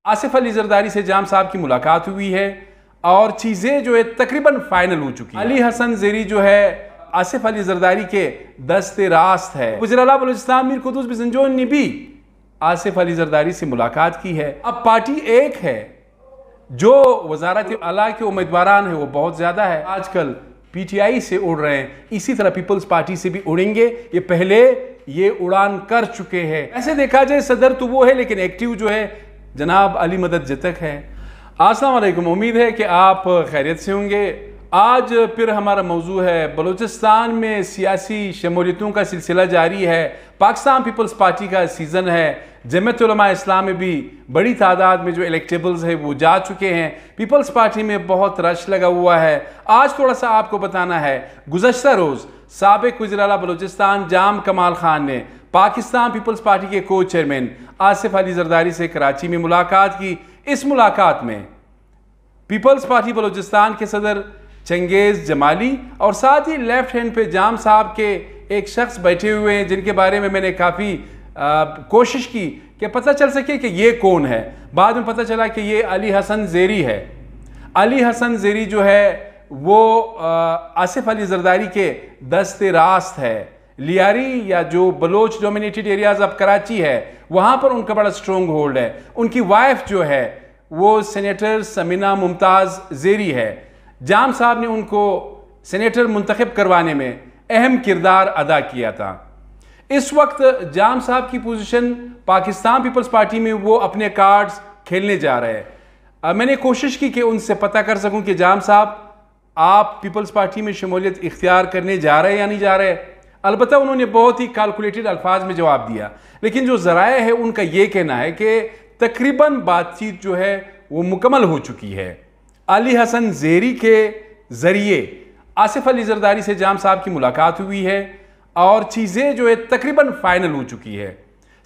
आसिफ अली जरदारी से जाम साहब की मुलाकात हुई है और चीज़ें जो है तकरीबन फाइनल हो चुकी है। अली हसन ज़ेरी जो है आसिफ अली जरदारी के दस्ते रास्त है। वज़ीर आला बलूचिस्तान मीर कुद्दूस बिज़ंजोन ने भी आसिफ अली जरदारी से मुलाकात की है। अब पार्टी एक है, जो वज़ारत आला के उम्मीदवारान है वो बहुत ज़्यादा है। आजकल PTI से उड़ रहे हैं, इसी तरह पीपल्स पार्टी से भी उड़ेंगे। ये पहले ये उड़ान कर चुके हैं। ऐसे देखा जाए सदर तो वो है, लेकिन एक्टिव जो है जनाब अली मदद जतक है। अस्सलाम वालेकुम, उम्मीद है कि आप खैरियत से होंगे। आज फिर हमारा मौजू है बलूचिस्तान में सियासी शमूलियतों का सिलसिला जारी है। पाकिस्तान पीपल्स पार्टी का सीज़न है। जमीयत उलमा इस्लाम में भी बड़ी तादाद में जो इलेक्टेबल्स है वो जा चुके हैं। पीपल्स पार्टी में बहुत रश लगा हुआ है। आज थोड़ा सा आपको बताना है, गुज़श्ता रोज़ साबिक़ वज़ीर आला बलूचिस्तान जाम कमाल खान ने पाकिस्तान पीपल्स पार्टी के को चेयरमैन आसिफ अली जरदारी से कराची में मुलाकात की। इस मुलाकात में पीपल्स पार्टी बलूचिस्तान के सदर चंगेज़ जमाली और साथ ही लेफ्ट हैंड पे जाम साहब के एक शख्स बैठे हुए हैं, जिनके बारे में मैंने काफ़ी कोशिश की कि पता चल सके कि ये कौन है। बाद में पता चला कि ये अली हसन ज़ेरी है। अली हसन ज़ेरी जो है वो आसिफ अली जरदारी के दस्ते रास्त है। लियारी या जो Baloch dominated areas of Karachi है वहाँ पर उनका बड़ा स्ट्रॉन्ग होल्ड है। उनकी वाइफ जो है वो सेनेटर समीना मुमताज़ ज़ेरी है। जाम साहब ने उनको सेनेटर मुंतखब करवाने में अहम किरदार अदा किया था। इस वक्त जाम साहब की पोजीशन पाकिस्तान पीपल्स पार्टी में वो अपने कार्ड्स खेलने जा रहे हैं। मैंने कोशिश की कि उनसे पता कर सकूं कि जाम साहब आप पीपल्स पार्टी में शमूलियत इख्तियार करने जा रहे हैं या नहीं जा रहे। अलबत्ता उन्होंने बहुत ही कैलकुलेटेड अल्फाज में जवाब दिया, लेकिन जो ज़राए है उनका ये कहना है कि तकरीबन बातचीत जो है वो मुकम्मल हो चुकी है। अली हसन ज़ेरी के ज़रिए आसिफ अली जरदारी से जाम साहब की मुलाकात हुई है और चीज़ें जो है तकरीबन फाइनल हो चुकी है।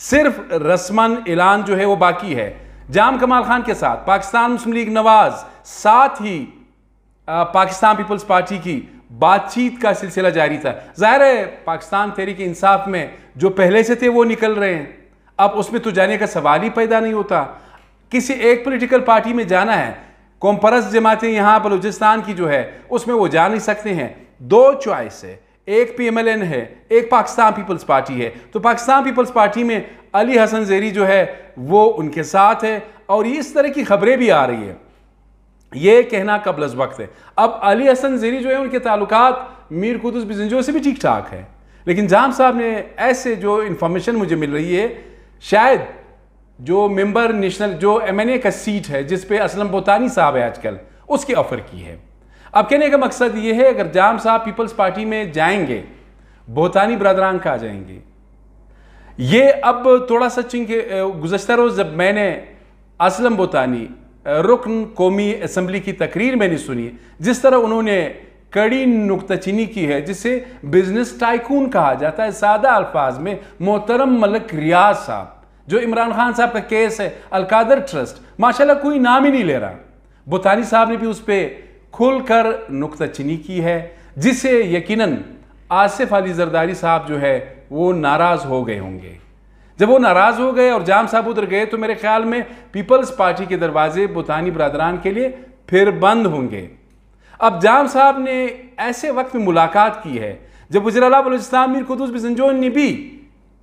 सिर्फ रस्मन ऐलान जो है वो बाकी है। जाम कमाल खान के साथ पाकिस्तान मुस्लिम लीग नवाज, साथ ही पाकिस्तान पीपल्स पार्टी की बातचीत का सिलसिला जारी था। ज़ाहिर है पाकिस्तान तहरीक इंसाफ में जो पहले से थे वो निकल रहे हैं, अब उसमें तो जाने का सवाल ही पैदा नहीं होता। किसी एक पॉलिटिकल पार्टी में जाना है, कौमपरस्त जमातें यहाँ बलूचिस्तान की जो है उसमें वो जा नहीं सकते हैं। दो चॉइस है, एक PMLN है, एक पाकिस्तान पीपल्स पार्टी है। तो पाकिस्तान पीपल्स पार्टी में अली हसन ज़ेरी जो है वो उनके साथ है और इस तरह की खबरें भी आ रही है। ये कहना कबल अज़ वक्त है। अब अली हसन ज़ेरी जो है उनके ताल्लुकात मीर कुद्दूस बिज़ंजोन से भी ठीक ठाक है, लेकिन जाम साहब ने ऐसे जो इन्फॉर्मेशन मुझे मिल रही है, शायद जो मेंबर नेशनल जो MNA का सीट है जिस पे असलम बोतानी साहब है आजकल, उसकी ऑफ़र की है। अब कहने का मकसद ये है, अगर जाम साहब पीपल्स पार्टी में जाएंगे, बोतानी बरदरान का आ जाएंगे। ये अब थोड़ा सा चिंके गुज़श्ता रोज़ जब मैंने असलम बोतानी रुकन कौमी असम्बली की तकरीर मैंने सुनी, जिस तरह उन्होंने कड़ी नुक्ताचीनी की है, जिसे बिजनेस टाइकून कहा जाता है, सादा अल्फाज में मोहतरम मलिक रियाज साहब, जो इमरान खान साहब का केस है अलकादर ट्रस्ट, माशाल्लाह कोई नाम ही नहीं ले रहा। बोतानी साहब ने भी उस पर खुलकर नुक्ताचीनी की है, जिससे यकीनन आसिफ अली जरदारी साहब जो है वो नाराज़ हो गए होंगे। जब वो नाराज़ हो गए और जाम साहब उधर गए तो मेरे ख्याल में पीपल्स पार्टी के दरवाजे बोतानी बरदरान के लिए फिर बंद होंगे। अब जाम साहब ने ऐसे वक्त में मुलाकात की है जब वज़ीर आला बलूचिस्तान मीर कुद्दूस बिज़ंजोन ने भी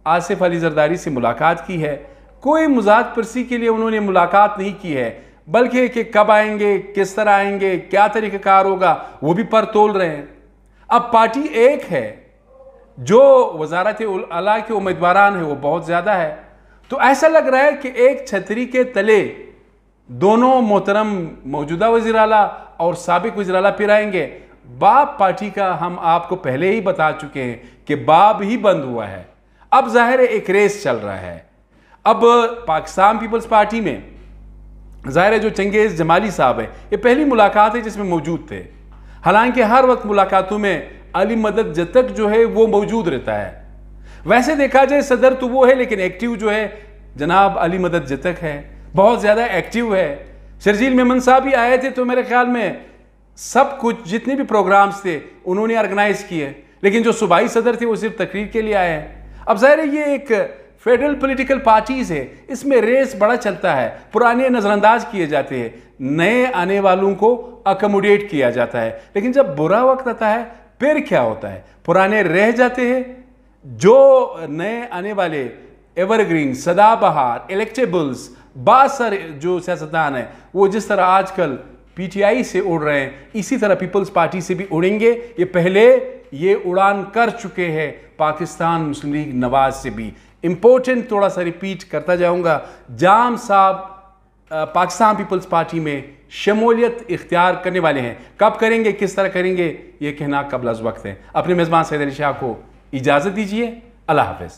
आसिफ अली जरदारी से मुलाकात की है। कोई मजाक परसी के लिए उन्होंने मुलाकात नहीं की है, बल्कि कि कब आएंगे, किस तरह आएंगे, क्या तरीक़ाकार होगा, वो भी पर तोल रहे हैं। अब पार्टी एक है, जो वज़ारत आला के उम्मीदवारान है वो बहुत ज़्यादा है। तो ऐसा लग रहा है कि एक छतरी के तले दोनों मोहतरम मौजूदा वज़ीर आला और साबिक़ वज़ीर आला फिर आएंगे। बाब पार्टी का हम आपको पहले ही बता चुके हैं कि बाब ही बंद हुआ है। अब ज़ाहिर है एक रेस चल रहा है। अब पाकिस्तान पीपल्स पार्टी में ज़ाहिर है जो चंगेज़ जमाली साहब है, ये पहली मुलाकात है जिसमें मौजूद थे। हालांकि हर वक्त मुलाकातों में अली मदद जतक जो है वो मौजूद रहता है। वैसे देखा जाए सदर तो वो है, लेकिन एक्टिव जो है जनाब अली मदद जतक है, बहुत ज़्यादा एक्टिव है। शर्जील मेमन साहब भी आए थे तो मेरे ख्याल में सब कुछ जितने भी प्रोग्राम्स थे उन्होंने ऑर्गेनाइज किए, लेकिन जो सूबाई सदर थे वो सिर्फ तकरीर के लिए आए हैं। अब ज़ाहिर है ये एक फेडरल पॉलिटिकल पार्टीज है, इसमें रेस बड़ा चलता है, पुराने नजरअंदाज किए जाते हैं, नए आने वालों को अकोमोडेट किया जाता है। लेकिन जब बुरा वक्त आता है फिर क्या होता है? पुराने रह जाते हैं, जो नए आने वाले एवरग्रीन, सदाबहार, इलेक्टेबल्स, बासर जो सियासतदान है वो जिस तरह आजकल पीटीआई से उड़ रहे हैं, इसी तरह पीपल्स पार्टी से भी उड़ेंगे। ये पहले ये उड़ान कर चुके हैं पाकिस्तान मुस्लिम लीग नवाज से भी। इंपॉर्टेंट थोड़ा सा रिपीट करता जाऊंगा, जाम साहब पाकिस्तान पीपल्स पार्टी में शमूलियत इख्तियार करने वाले हैं। कब करेंगे, किस तरह करेंगे, ये कहना कबल अज़ वक्त है। अपने मेज़बान सैयद अली शाह को इजाज़त दीजिए। अल्लाह हाफ़िज़।